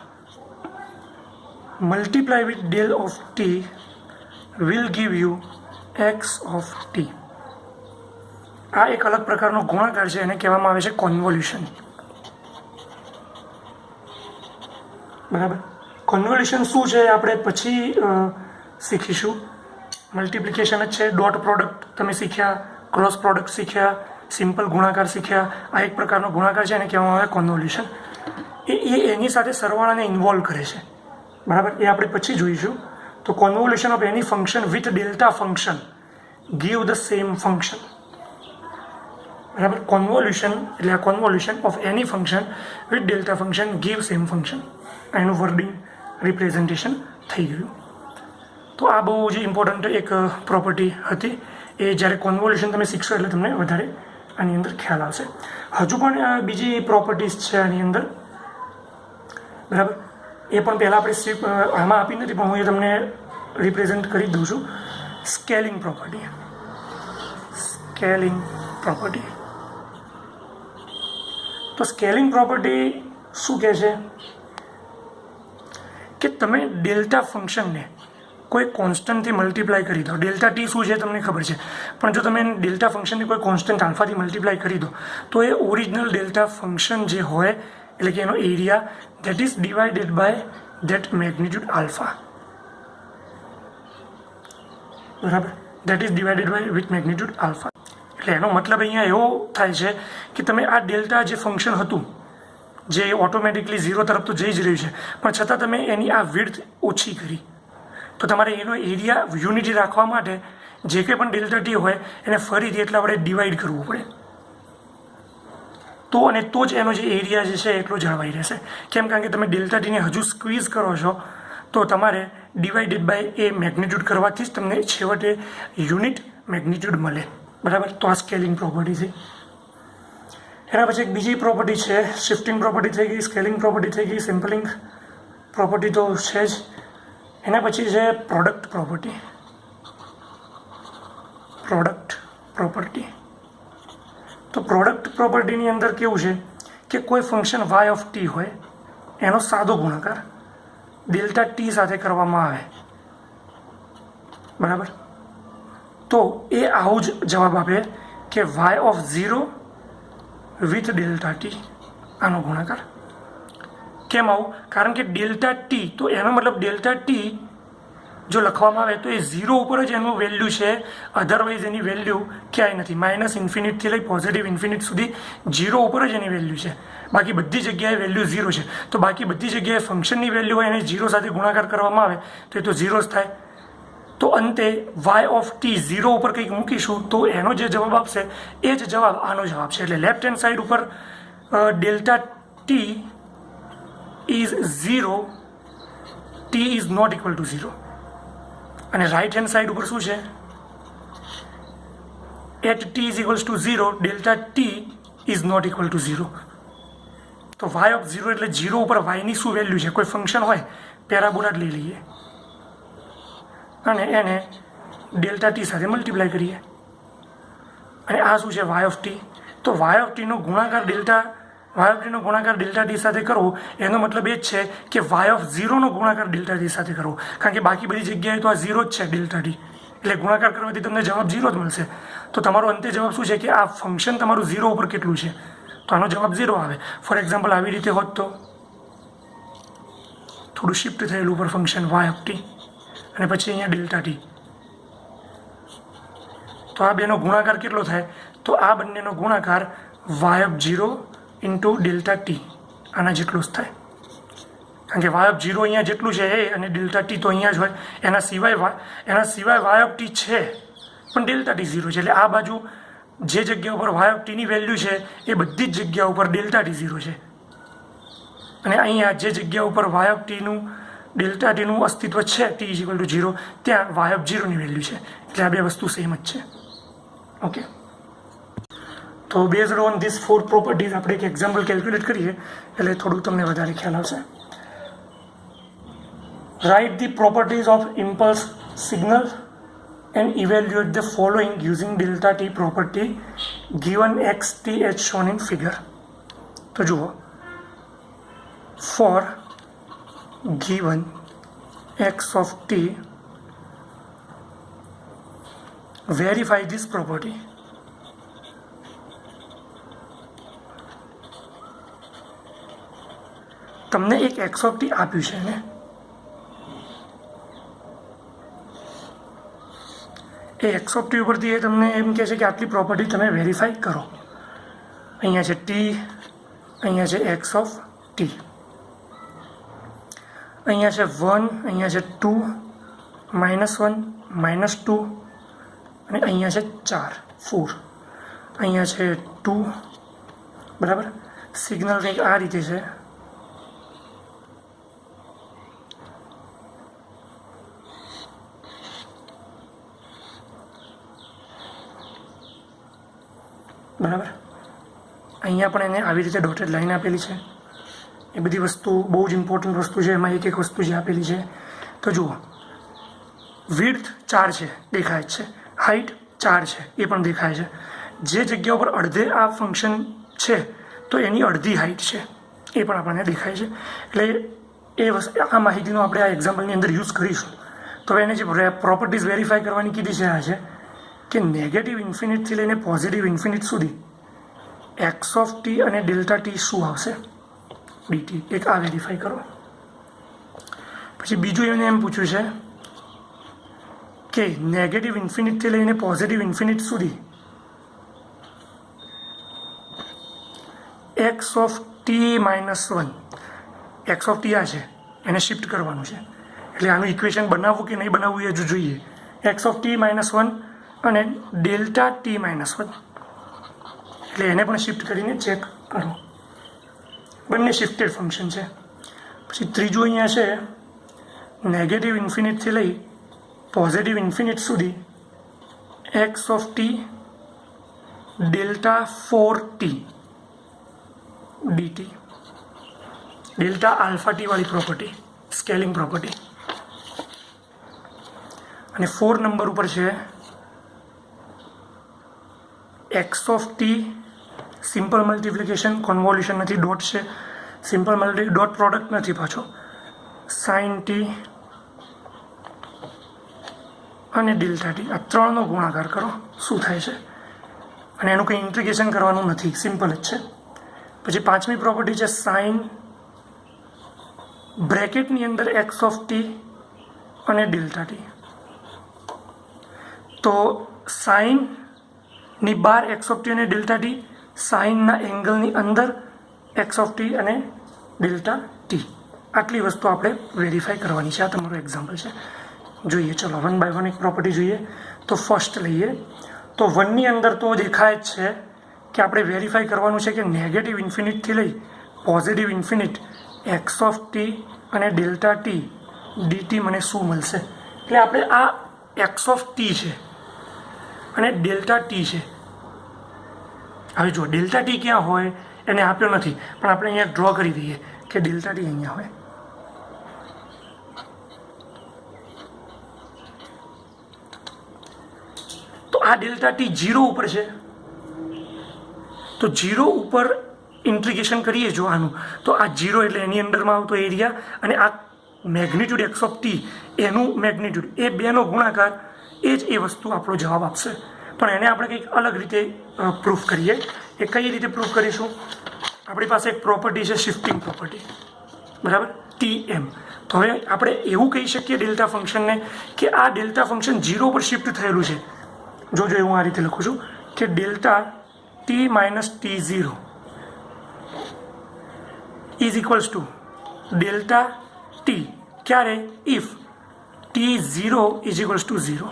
multiply with del of T will give you x of T. આ એક અલગ પ્રકારનો ગુણાકાર છે, એને કહેવામાં આવે છે કોન્વોલ્યુશન, બરાબર. કોન્વોલ્યુશન શું છે આપણે પછી શીખીશું. મલ્ટિપ્લિકેશન જ છે. ડોટ પ્રોડક્ટ તમે શીખ્યા, ક્રોસ પ્રોડક્ટ શીખ્યા, સિમ્પલ ગુણાકાર શીખ્યા. આ એક પ્રકારનો ગુણાકાર છે, એને કહેવામાં આવે કોન્વોલ્યુશન. એની સાથે સરવાળાને ઇન્વોલ્વ કરે છે, બરાબર. એ આપણે પછી જોઈશું. તો convolution of any function with delta function give the same function, બરાબર. કોન્વોલ્યુશન એટલે આ convolution of any function with delta function give same function. એનું વર્ડિંગ રિપ્રેઝન્ટેશન થઈ ગયું. તો આ બહુ જ ઇમ્પોર્ટન્ટ એક પ્રોપર્ટી હતી. એ જ્યારે કોન્વોલ્યુશન તમે શીખશો એટલે તમને વધારે આની અંદર ખ્યાલ આવશે. હજુ પણ બીજી પ્રોપર્ટીઝ છે આની અંદર, બરાબર. એ પણ પહેલાં આપણે આમાં આપી નથી, પણ હું એ તમને રિપ્રેઝન્ટ કરી દઉં છું. Scaling property. Scaling property. તો સ્કેલિંગ પ્રોપર્ટી શું કહે છે કે તમે ડેલ્ટા ફંક્શનને કોઈ કોન્સ્ટન્ટથી મલ્ટીપ્લાય કરી દો. ડેલ્ટા ટી શું છે તમને ખબર છે, પણ જો તમે ડેલ્ટા ફંક્શનને કોઈ કોન્સ્ટન્ટ આલ્ફાથી મલ્ટીપ્લાય કરી દો તો એ ઓરિજિનલ ડેલ્ટા ફંક્શન જે હોય, એટલે કે એનો area that is divided by that magnitude alpha, બરાબર. That is divided by with magnitude alpha. એટલે એનો મતલબ અહીંયા એવો થાય છે કે તમે આ ડેલ્ટા જે ફંક્શન હતું જે ઓટોમેટિકલી 0 તરફ તો જઈ જ રહ્યું છે, પણ છતાં તમે એની આ વિડ્થ ઓછી કરી, તો તમારે એનો એરિયા યુનિટી રાખવા માટે જે કંઈ પણ ડેલ્ટા ટી હોય એને ફરીથી એટલા વડે ડિવાઈડ કરવું પડે. તો જ એનો જે એરિયા જે છે એટલો જળવાઈ રહેશે. કેમ? કારણ કે તમે ડેલ્ટા ટીને હજુ સ્ક્વીઝ કરો છો, તો તમારે ડિવાઇડેડ બાય એ મેગ્નિટ્યુડ કરવાથી જ તમને છેવટે યુનિટ મેગ્નિટ્યુડ મળે, બરાબર. તો આ સ્કેલિંગ પ્રોપર્ટી છે. એના પછી એક બીજી પ્રોપર્ટી છે, શિફ્ટિંગ પ્રોપર્ટી થઈ ગઈ, સ્કેલિંગ પ્રોપર્ટી થઈ ગઈ, સિમ્પલિંગ પ્રોપર્ટી તો છે જ. એના પછી છે પ્રોડક્ટ પ્રોપર્ટી. Product property. તો પ્રોડક્ટ પ્રોપર્ટીની અંદર કેવું છે કે કોઈ ફંક્શન વાય ઓફ ટી હોય, એનો સાદો ગુણાકાર ડેલ્ટા ટી સાથે કરવામાં આવે, બરાબર. તો એ આવું જ જવાબ આપે કે y of 0 with delta t, આનો ગુણાકાર. કેમ આવું? કારણ કે ડેલ્ટા ટી, તો એનો મતલબ ડેલ્ટા ટી જો લખવામાં આવે તો એ 0 ઉપર જ એનું વેલ્યુ છે, અધરવાઇઝ એની વેલ્યુ ક્યાંય નથી. માઇનસ ઇન્ફિનિટથી લઈ પોઝિટિવ ઇન્ફિનિટ સુધી 0 ઉપર જ એની વેલ્યુ છે. બાકી બધી જગ્યાએ વેલ્યુ 0 છે. તો બાકી બધી જગ્યાએ ફંક્શનની વેલ્યુ હોય એને 0 સાથે ગુણાકાર કરવામાં આવે તો એ તો 0 જ થાય. તો અંતે વાય ઓફ ટી 0 ઉપર કંઈક મૂકીશું તો એનો જે જવાબ આપશે એ જ જવાબ આનો જવાબ છે. એટલે લેફ્ટ હેન્ડ સાઈડ ઉપર delta t is 0, t is not equal to 0. અને રાઇટ હેન્ડ સાઈડ ઉપર શું છે? At T is equals to 0 delta t is not equal to 0. તો વાય ઓફ 0 એટલે 0 ઉપર વાયની શું વેલ્યુ છે? કોઈ ફંક્શન હોય, પેરાબોલા જ લઈ લઈએ અને એને ડેલ્ટા ટી સાથે મલ્ટીપ્લાય કરીએ. અને આ શું છે? Y of t. તો વાય ઓફ ટીનો ગુણાકાર ડેલ્ટા ટી સાથે કરવો, એનો મતલબ એ જ છે કે વાય ઓફ 0નો ગુણાકાર ડેલ્ટા ટી સાથે કરવો. કારણ કે બાકી બધી જગ્યાએ તો આ 0 જ છે ડેલ્ટા ટી, એટલે ગુણાકાર કરવાથી તમને જવાબ 0 જ મળશે. તો તમારો અંતે જવાબ શું છે કે આ ફંક્શન તમારું 0 ઉપર કેટલું છે? તો આનો જવાબ 0 આવે. ફોર એક્ઝામ્પલ આવી રીતે હોત તો થોડું શિફ્ટ થયેલું ઉપર ફંક્શન વાય ઓફ ટી અને પછી અહીંયા ડેલ્ટા ટી. તો આ બેનો ગુણાકાર કેટલો થાય? તો આ બંનેનો ગુણાકાર y of 0 into delta t આના જેટલું જ થાય. કારણ કે વાય ઓફ 0 અહીંયા જેટલું છે એ, અને ડેલ્ટા ટી તો અહીંયા જ હોય. એના સિવાય વાય ઓફ ટી છે પણ ડેલ્ટા ટી 0 છે. એટલે આ બાજુ જે જગ્યા ઉપર વાય ઓફ ટીની વેલ્યુ છે એ બધી જ જગ્યા ઉપર ડેલ્ટા ટી 0 છે. અને અહીંયા જે જગ્યા ઉપર વાય ઓફ ટીનું ડેલ્ટા ટીનું અસ્તિત્વ છે, ટી ઇઝ ઇક્વલ ટુ 0, ત્યાં વાય ઓફ 0ની વેલ્યુ છે. એટલે આ બે વસ્તુ સેમ જ છે. ઓકે. તો બેઝડ ઓન ધીસ 4 પ્રોપર્ટીઝ આપણે એક એક્ઝામ્પલ કેલ્ક્યુલેટ કરીએ એટલે થોડું તમને વધારે ખ્યાલ આવશે. Write the properties of impulse signal and evaluate the following using delta t property given xt as shown in figure. તો જુઓ, for given x of t verify this property. તમને એક x of t આપ્યું છે ને, એ એક્સ ઓફ ટી ઉપરથી એ તમને એમ કહે છે કે આટલી પ્રોપર્ટી તમે વેરીફાઈ કરો. અહીંયા છે ટી, અહીંયા છે એક્સ ઓફ ટી, અહીંયા છે 1, અહીંયા છે 2, -1, -2, અને અહીંયા છે 4, 4, અહીંયા છે 2. બરાબર. સિગ્નલ કંઈક આ રીતે છે. બરાબર. અહીંયા પણ એને આવી રીતે ડોટેડ લાઈન આપેલી છે. એ બધી વસ્તુ બહુ જ ઇમ્પોર્ટન્ટ વસ્તુ છે. એમાં એક એક વસ્તુ જે આપેલી છે તો જુઓ, વિડ્થ 4 છે, દેખાય જ છે. હાઇટ 4 છે, એ પણ દેખાય છે. જે જગ્યા ઉપર અડધે આ ફંક્શન છે તો એની અડધી હાઇટ છે, એ પણ આપણને દેખાય છે. એટલે આ માહિતીનો આપણે આ એક્ઝામ્પલની અંદર યુઝ કરીશું. તો હવે એને જે પ્રોપર્ટીઝ વેરીફાઈ કરવાની કીધી છે આ છે કે નેગેટિવ ઇન્ફિનિટથી લઈને પોઝિટિવ ઇન્ફિનિટ સુધી એક્સ ઓફ ટી અને ડેલ્ટા ટી શું આવશે, ડીટી. એક આ વેરીફાઈ કરો. પછી બીજું એને એમ પૂછ્યું છે કે નેગેટિવ ઇન્ફિનિટથી લઈને પોઝિટિવ ઇન્ફિનિટ સુધી x of T -1, x of T આ છે, એને શિફ્ટ કરવાનું છે. એટલે આનું ઇક્વેશન બનાવવું કે નહીં બનાવવું એ જ જોઈએ. એક્સ ઓફ ટી -1 અને ડેલ્ટા ટી -1, એટલે એને પણ શિફ્ટ કરીને ચેક કરો. બંને શિફ્ટેડ ફંક્શન છે. પછી ત્રીજું અહીંયા છે નેગેટિવ ઇન્ફિનિટથી લઈ પોઝિટિવ ઇન્ફિનિટ સુધી x of T delta 4t dt. Delta alpha T વાળી પ્રોપર્ટી, સ્કેલિંગ પ્રોપર્ટી. અને 4 નંબર ઉપર છે x of T simple multiplication, convolution નથી, ડોટ છે. સિમ્પલ ડોટ પ્રોડક્ટ નથી પાછો. સાઇન ટી અને ડેલ્ટા ટી, આ 3નો ગુણાકાર કરો શું થાય છે. અને એનું કંઈ ઇન્ટિગ્રેશન કરવાનું નથી, સિમ્પલ જ છે. પછી 5મી પ્રોપર્ટી છે સાઇન બ્રેકેટની અંદર એક્સ ઓફ ટી અને ડેલ્ટા ટી. તો સાઇનની બહાર એક્સ ઓફ ટી અને ડેલ્ટા ટી, સાઇનના એંગલની અંદર એક્સ ઓફ ટી અને ડેલ્ટા ટી. આટલી વસ્તુ આપણે વેરીફાઈ કરવાની છે. આ તમારું એક્ઝામ્પલ છે. જોઈએ, ચલો 1 બાય 1 એક પ્રોપર્ટી જોઈએ. તો ફર્સ્ટ લઈએ તો 1ની અંદર તો દેખાય જ છે કે આપણે વેરીફાઈ કરવાનું છે કે નેગેટિવ ઇન્ફિનિટથી લઈ positive infinite x of T અને ડેલ્ટા ટી ડીટી મને શું મળશે. એટલે આપણે આ એક્સ ઓફ ટી છે અને ડેલ્ટા ટી છે. હવે જો ડેલ્ટા ટી ક્યાં હોય એને આપ્યો નથી, પણ આપણે અહીંયા ડ્રો કરી દઈએ કે ડેલ્ટા ટી અહીંયા હોય. તો આ ડેલ્ટા ટી 0 ઉપર છે, તો 0 ઉપર ઇન્ટિગ્રેશન કરીએ જો આનું, તો આ 0 એટલે એની અંદરમાં આવતો એરિયા અને આ મેગ્નિટ્યુડ એક્સ ઓફ ટી એનું મેગ્નિટ્યુડ, એ બેનો ગુણાકાર, એ જ એ વસ્તુ આપણો જવાબ આપશે. પણ એને આપણે કંઈક અલગ રીતે પ્રૂફ કરીએ. એ કઈ રીતે પ્રૂફ કરીશું? આપણી પાસે એક પ્રોપર્ટી છે શિફ્ટિંગ પ્રોપર્ટી, બરાબર, TM. તો હવે આપણે એવું કહી શકીએ ડેલ્ટા ફંક્શનને કે આ ડેલ્ટા ફંક્શન 0 પર શિફ્ટ થયેલું છે. જોજો, હું આ રીતે લખું છું કે delta t - t0 is equals to delta t ક્યારે? If t0 is equals to 0.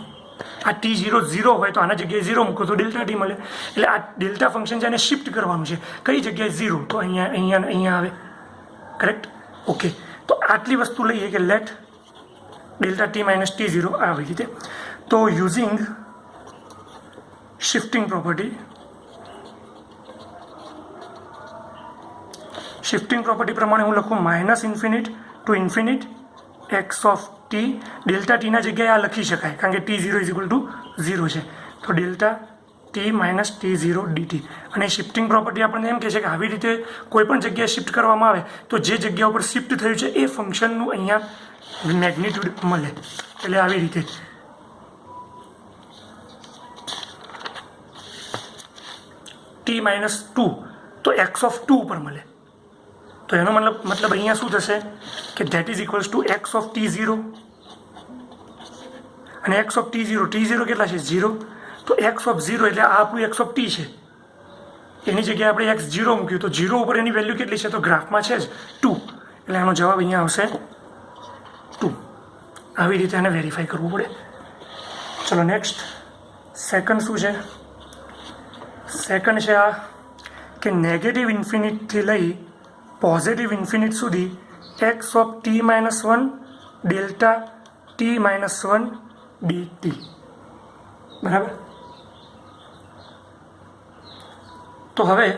આ t0 0 હોય તો આના જગ્યાએ 0 મૂકો તો ડેલ્ટા ટી મળે. એટલે આ ડેલ્ટા ફંક્શન છે એને શિફ્ટ કરવાનું છે. કઈ જગ્યાએ? 0. તો અહીંયા આવે. કરેક્ટ? ઓકે. તો આટલી વસ્તુ લઈએ કે લેટ ડેલ્ટા t - t0 આવી રીતે. તો યુઝિંગ શિફ્ટિંગ પ્રોપર્ટી, પ્રમાણે હું લખું -infinite to infinite x of T. Delta ટીના જગ્યાએ આ લખી શકાય કારણ કે t0 ઇઝ ઇક્વલ ટુ 0 છે. તો ડેલ્ટા t - t0 dt. અને શિફ્ટિંગ પ્રોપર્ટી આપણને એમ કહે છે કે આવી રીતે કોઈ પણ જગ્યાએ શિફ્ટ કરવામાં આવે તો જે જગ્યા ઉપર શિફ્ટ થયું છે એ ફંક્શનનું અહીંયા મેગ્નિટ્યુડ મળે. એટલે આવી રીતે t - 2 તો એક્સ ઓફ 2 ઉપર મળે. તો એનો મતલબ અહીંયા શું થશે કે that is equals two x of t0 અને એક્સ ઓફ T0 કેટલા છે 0, તો એક્સ ઓફ 0 એટલે આ આપણું એક્સ ઓફ ટી છે, એની જગ્યાએ આપણે x0 મૂક્યું તો 0 ઉપર એની વેલ્યુ કેટલી છે, તો ગ્રાફમાં છે જ 2, એટલે આનો જવાબ અહીંયા આવશે 2. આવી રીતે એને વેરીફાઈ કરવું પડે. ચલો નેક્સ્ટ સેકન્ડ શું છે, સેકન્ડ છે આ કે નેગેટિવ ઇન્ફિનિટથી લઈ પોઝિટિવ ઇન્ફિનિટ સુધી x of t-1 delta t-1 dt. બરાબર. તો હવે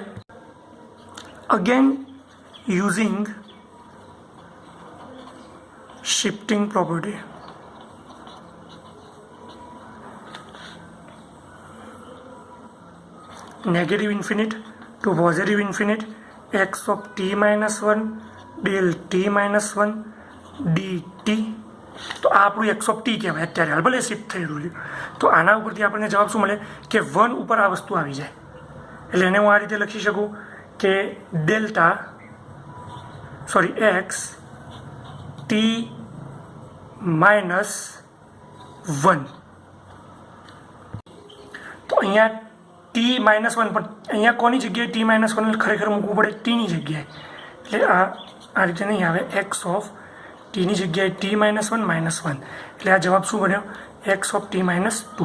again using shifting property, negative infinite to positive infinite x of t-1 del t-1 dt. તો આ આપણું x ઓફ t કહેવાય અત્યારે, હાલ ભલે શિફ્ટ થઈ રહ્યું છે. તો આના ઉપરથી આપણને જવાબ શું મળે કે 1 ઉપર આ વસ્તુ આવી જાય, એટલે એને હું આ રીતે લખી શકું કે ડેલ્ટા x t-1. તો અહીંયા t-1 પણ અહીંયા કોની જગ્યાએ t-1 ખરેખર મૂકવું પડે ટીની જગ્યાએ, એટલે આ રીતે નહીં આવે, x ઓફ ટીની જગ્યાએ t-1 -1, એટલે આ જવાબ શું બન્યો x ઓફ t-2.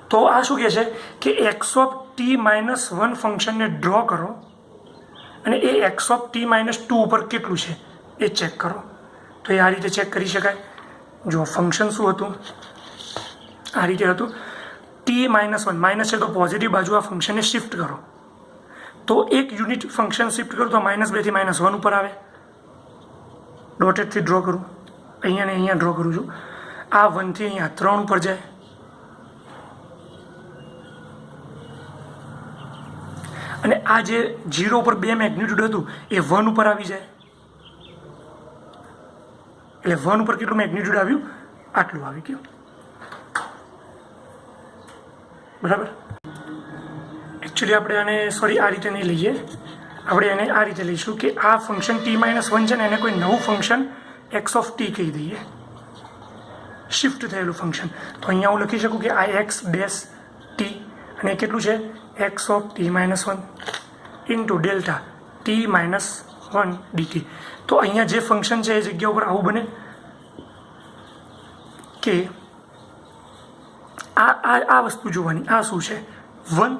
તો આ શું કહે છે કે x ઓફ t-1 ફંક્શનને ડ્રો કરો અને એ x ઓફ t-2 ઉપર કેટલું છે એ ચેક કરો. તો એ આ રીતે ચેક કરી શકાય. જો ફંક્શન શું હતું, આ રીતે હતું t-1 માઇનસ છે તો પોઝિટિવ બાજુ આ ફંક્શનને શિફ્ટ કરો, તો એક યુનિટ ફંક્શન શિફ્ટ કરું તો -2 થી -1 ઉપર આવે. ડોટેડથી ડ્રો કરું, અહીંયા ને અહીંયા ડ્રો કરું છું, આ 1 થી અહીંયા 3 ઉપર જાય, અને આ જે 0 ઉપર 2 મેગ્નિટ્યુડ હતું એ 1 ઉપર આવી જાય, એટલે 1 ઉપર કેટલું મેગ્નિટ્યુડ આવ્યું, આટલું આવી ગયું. બરાબર. એકચ્યુઅલી આપણે આને આ રીતે નહીં લઈએ, આપણે એને આ રીતે લઈશું કે આ ફંક્શન t-1 છે ને એને કોઈ નવું ફંક્શન x ઓફ t કહી દઈએ, શિફ્ટ થયેલું ફંક્શન. તો અહીંયા હું લખી શકું કે આ x ડેશ t અને કેટલું છે x of t-1 into delta t-1 dt. તો અહીંયા જે ફંક્શન છે એ જગ્યા ઉપર આવું બને કે આ વસ્તુ જોવાની, આ શું છે 1,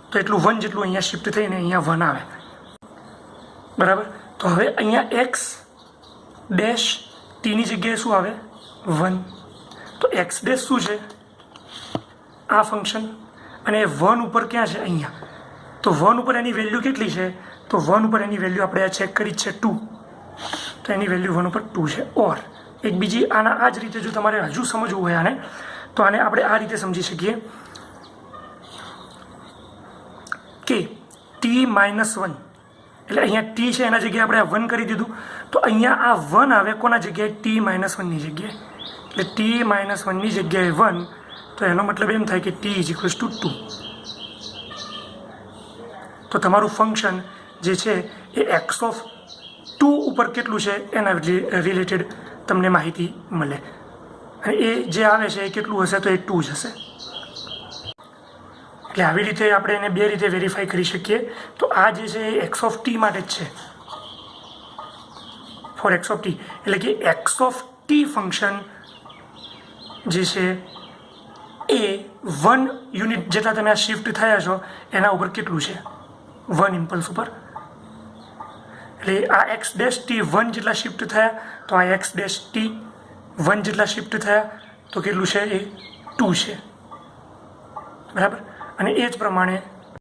તો એટલું 1 જેટલું અહીંયા શિફ્ટ થઈને અહીંયા 1 આવે. બરાબર. તો હવે અહીંયા x ડેશ ટીની જગ્યાએ શું આવે 1, તો x ડેશ શું છે આ ફંક્શન, અને 1 ઉપર ક્યાં છે અહીંયા, તો 1 ઉપર એની વેલ્યુ કેટલી છે, તો 1 ઉપર એની વેલ્યુ આપણે આ ચેક કરી છે 2, તો એની વેલ્યુ 1 ઉપર 2 છે. ઓર એક બીજી આના આ જ રીતે જો તમારે હજુ સમજવું હોય આને, તો આને આપણે આ રીતે સમજી શકીએ કે t-1 એટલે અહીંયા t છે એના જગ્યાએ આપણે આ 1 કરી દીધું, તો અહીંયા આ 1 આવે કોના જગ્યાએ t-1 ની જગ્યાએ, એટલે t-1 ની જગ્યાએ 1, તો એનો મતલબ એમ થાય કે t = 2. તો તમારું ફંક્શન જે છે એ x ઓફ 2 ઉપર કેટલું છે એના રિલેટેડ તમને માહિતી મળે, અને એ જે આવે છે એ કેટલું હશે, તો એ 2 જ હશે. એટલે આવી રીતે આપણે એને બે રીતે વેરીફાઈ કરી શકીએ. તો આ જે છે એ x ઓફ t માટે જ છે, ફોર x ઓફ t, એટલે કે x ઓફ t ફંક્શન જે છે એ 1 યુનિટ જેટલા તમે આ શિફ્ટ થયા છો એના ઉપર કેટલું છે 1 ઇમ્પલ્સ ઉપર, એટલે આ x ડેશ t 1 જેટલા શિફ્ટ થયા, તો આ x ડેશ t 1 જેટલા શિફ્ટ થયા, તો કેટલું છે એ 2 છે. બરાબર. અને એ જ પ્રમાણે